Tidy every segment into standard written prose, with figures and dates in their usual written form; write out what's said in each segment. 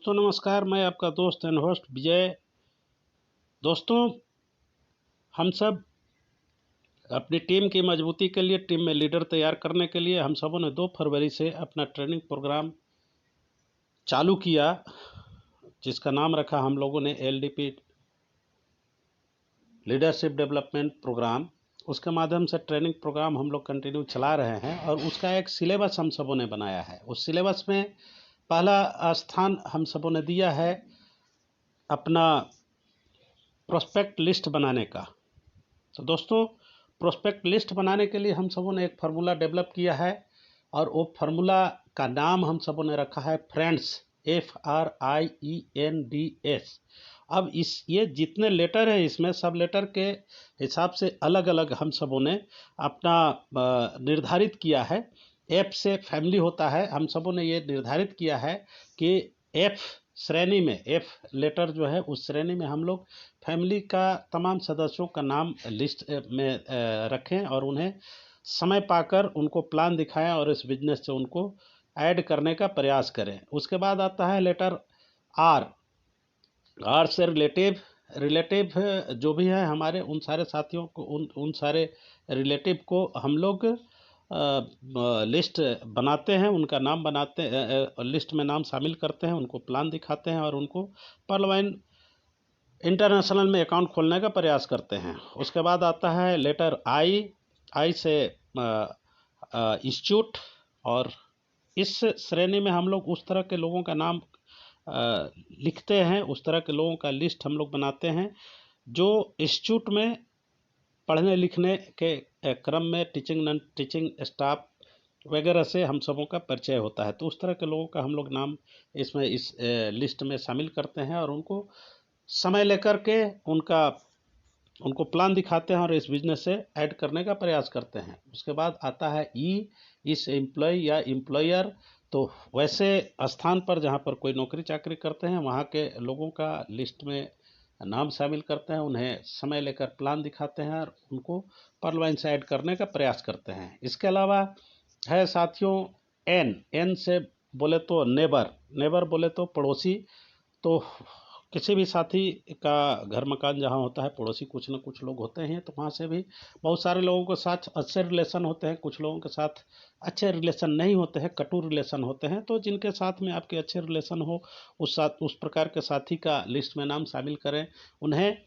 दोस्तों नमस्कार, मैं आपका दोस्त एंड होस्ट विजय। दोस्तों, हम सब अपनी टीम की मजबूती के लिए, टीम में लीडर तैयार करने के लिए हम सबों ने 2 फरवरी से अपना ट्रेनिंग प्रोग्राम चालू किया, जिसका नाम रखा हम लोगों ने LDP लीडरशिप डेवलपमेंट प्रोग्राम। उसके माध्यम से ट्रेनिंग प्रोग्राम हम लोग कंटिन्यू चला रहे हैं और उसका एक सिलेबस हम सबों ने बनाया है। उस सिलेबस में पहला स्थान हम सबों ने दिया है अपना प्रोस्पेक्ट लिस्ट बनाने का। तो दोस्तों, प्रोस्पेक्ट लिस्ट बनाने के लिए हम सबों ने एक फार्मूला डेवलप किया है और वो फार्मूला का नाम हम सबों ने रखा है फ्रेंड्स, FRIENDS। अब ये जितने लेटर है इसमें सब लेटर के हिसाब से अलग अलग हम सबों ने अपना निर्धारित किया है। F से फैमिली होता है, हम सबों ने ये निर्धारित किया है कि F श्रेणी में, F लेटर जो है उस श्रेणी में हम लोग फैमिली का तमाम सदस्यों का नाम लिस्ट में रखें और उन्हें समय पाकर उनको प्लान दिखाएं और इस बिजनेस से उनको ऐड करने का प्रयास करें। उसके बाद आता है लेटर R से रिलेटिव जो भी है हमारे, उन सारे साथियों को, उन सारे रिलेटिव को हम लोग लिस्ट बनाते हैं, उनका नाम बनाते लिस्ट में नाम शामिल करते हैं, उनको प्लान दिखाते हैं और उनको पर्ल वाइन इंटरनेशनल में अकाउंट खोलने का प्रयास करते हैं। उसके बाद आता है लेटर आई से इंस्टीट्यूट, और इस श्रेणी में हम लोग उस तरह के लोगों का नाम लिखते हैं, उस तरह के लोगों का लिस्ट हम लोग बनाते हैं जो इंस्टीट्यूट में पढ़ने लिखने के क्रम में टीचिंग नॉन टीचिंग स्टाफ वगैरह से हम सबों का परिचय होता है। तो उस तरह के लोगों का हम लोग नाम इसमें इस लिस्ट में शामिल करते हैं और उनको समय लेकर के उनको प्लान दिखाते हैं और इस बिजनेस से ऐड करने का प्रयास करते हैं। उसके बाद आता है इस एम्प्लॉय या एम्प्लॉयर। तो वैसे स्थान पर जहाँ पर कोई नौकरी चाकरी करते हैं वहाँ के लोगों का लिस्ट में नाम शामिल करते हैं, उन्हें समय लेकर प्लान दिखाते हैं और उनको पर्ल वाइन से ऐड करने का प्रयास करते हैं। इसके अलावा है साथियों एन से बोले तो नेबर बोले तो पड़ोसी। तो किसी भी साथी का घर मकान जहाँ होता है, पड़ोसी कुछ न कुछ लोग होते हैं, तो वहाँ से भी बहुत सारे लोगों के साथ अच्छे रिलेशन होते हैं, कुछ लोगों के साथ अच्छे रिलेशन नहीं होते हैं, कटु रिलेशन होते हैं। तो जिनके साथ में आपके अच्छे रिलेशन हो, उस प्रकार के साथी का लिस्ट में नाम शामिल करें, उन्हें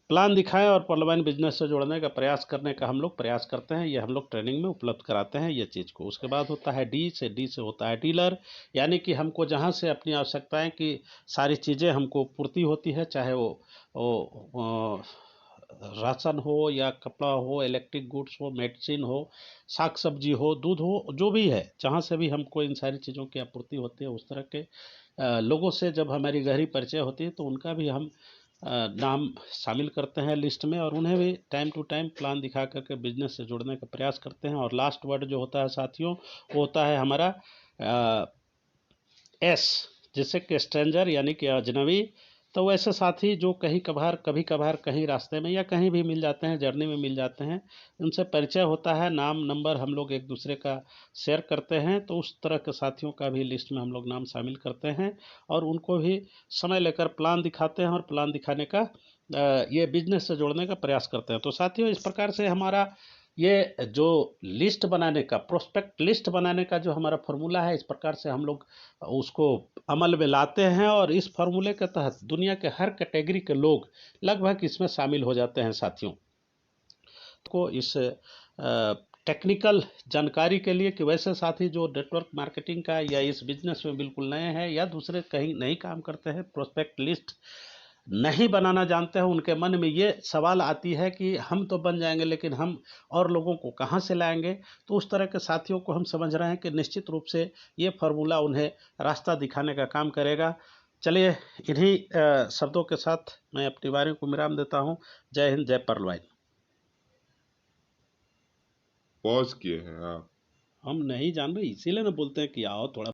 प्लान दिखाएं और पर्ल वाइन बिजनेस से जोड़ने का प्रयास करने का हम लोग प्रयास करते हैं। ये हम लोग ट्रेनिंग में उपलब्ध कराते हैं ये चीज़ को। उसके बाद होता है डी से होता है डीलर, यानी कि हमको जहाँ से अपनी आवश्यकताएं की सारी चीज़ें हमको पूर्ति होती है, चाहे वो राशन हो या कपड़ा हो, इलेक्ट्रिक गुड्स हो, मेडिसिन हो, साग सब्जी हो, दूध हो, जो भी है, जहाँ से भी हमको इन सारी चीज़ों की आपूर्ति होती है, उस तरह के लोगों से जब हमारी गहरी परिचय होती है तो उनका भी हम नाम शामिल करते हैं लिस्ट में और उन्हें भी टाइम टू टाइम प्लान दिखा करके बिजनेस से जुड़ने का प्रयास करते हैं। और लास्ट वर्ड जो होता है साथियों, वो होता है हमारा एस, जिससे कि स्ट्रेंजर यानी कि अजनबी। तो वैसे साथी जो कभी कभार कहीं रास्ते में या कहीं भी मिल जाते हैं, जर्नी में मिल जाते हैं, उनसे परिचय होता है, नाम नंबर हम लोग एक दूसरे का शेयर करते हैं। तो उस तरह के साथियों का भी लिस्ट में हम लोग नाम शामिल करते हैं और उनको भी समय लेकर प्लान दिखाते हैं और प्लान दिखाने का ये बिजनेस से जोड़ने का प्रयास करते हैं। तो साथियों, इस प्रकार से हमारा ये जो लिस्ट बनाने का, प्रोस्पेक्ट लिस्ट बनाने का जो हमारा फार्मूला है, इस प्रकार से हम लोग उसको अमल में लाते हैं और इस फार्मूले के तहत दुनिया के हर कैटेगरी के लोग लगभग इसमें शामिल हो जाते हैं साथियों। को इस टेक्निकल जानकारी के लिए कि वैसे साथी जो नेटवर्क मार्केटिंग का या इस बिजनेस में बिल्कुल नए हैं या दूसरे कहीं नहीं काम करते हैं, प्रोस्पेक्ट लिस्ट नहीं बनाना जानते हैं, उनके मन में ये सवाल आती है कि हम तो बन जाएंगे लेकिन हम और लोगों को कहाँ से लाएंगे। तो उस तरह के साथियों को हम समझ रहे हैं कि निश्चित रूप से ये फार्मूला उन्हें रास्ता दिखाने का काम करेगा। चलिए, इन्हीं शब्दों के साथ मैं अपनी वाणी को विराम देता हूँ। जय हिंद, जय पर्ल वाइन। पॉज किए हैं आप? हम नहीं जान रहे, इसीलिए ना बोलते हैं कि आओ थोड़ा